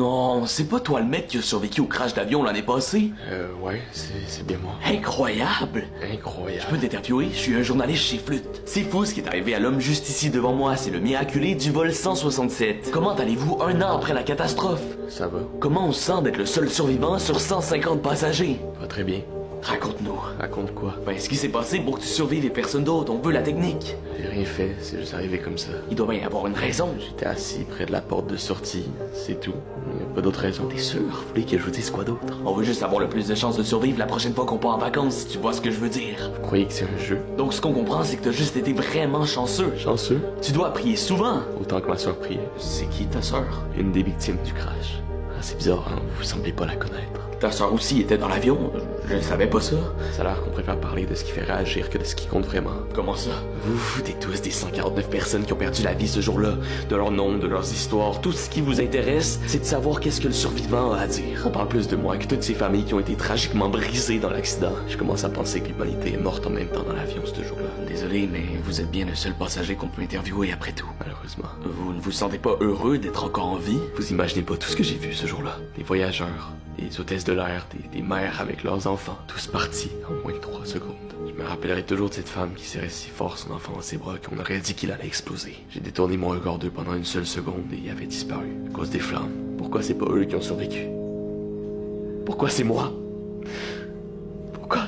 Non, c'est pas toi le mec qui a survécu au crash d'avion l'année passée? Ouais, c'est bien moi. Incroyable! Je Incroyable. peux t'interviewer? Je suis un journaliste chez Flûte. C'est fou ce qui est arrivé à l'homme juste ici devant moi, c'est le miraculé du vol 167. Comment allez-vous un an après la catastrophe? Ça va? Comment on se sent d'être le seul survivant sur 150 passagers? Pas très bien. Raconte-nous. Raconte quoi? Ben, ce qui s'est passé pour que tu survives et personne d'autre, on veut la technique. J'ai rien fait, c'est juste arrivé comme ça. Il doit bien y avoir une raison. J'étais assis près de la porte de sortie, c'est tout. Y a pas d'autre raison. T'es sûr? Vous voulez que je vous dise quoi d'autre? On veut juste avoir le plus de chances de survivre la prochaine fois qu'on part en vacances, si tu vois ce que je veux dire. Vous croyez que c'est un jeu? Donc ce qu'on comprend, c'est que t'as juste été vraiment chanceux. Chanceux? Tu dois prier souvent. Autant que ma soeur priait. C'est qui ta sœur? Une des victimes du crash. Ah, c'est bizarre, hein? Vous semblez pas la connaître. Ta sœur aussi était dans l'avion? Je savais pas ça. Ça a l'air qu'on préfère parler de ce qui fait réagir que de ce qui compte vraiment. Comment ça? Vous vous foutez tous des 149 personnes qui ont perdu la vie ce jour-là, de leur nom, de leurs histoires. Tout ce qui vous intéresse, c'est de savoir qu'est-ce que le survivant a à dire. On parle plus de moi que toutes ces familles qui ont été tragiquement brisées dans l'accident. Je commence à penser que l'humanité est morte en même temps dans l'avion ce jour-là. Désolé, mais vous êtes bien le seul passager qu'on peut interviewer après tout. Malheureusement. Vous ne vous sentez pas heureux d'être encore en vie? Vous imaginez pas tout ce que j'ai vu ce jour-là. Des voyageurs, des hôtesses de l'air, des mères avec leurs enfants, tous partis en moins de 3 secondes. Je me rappellerai toujours de cette femme qui serrait si fort son enfant dans ses bras qu'on aurait dit qu'il allait exploser. J'ai détourné mon regard d'eux pendant une seule seconde et il avait disparu à cause des flammes. Pourquoi c'est pas eux qui ont survécu? Pourquoi c'est moi? Pourquoi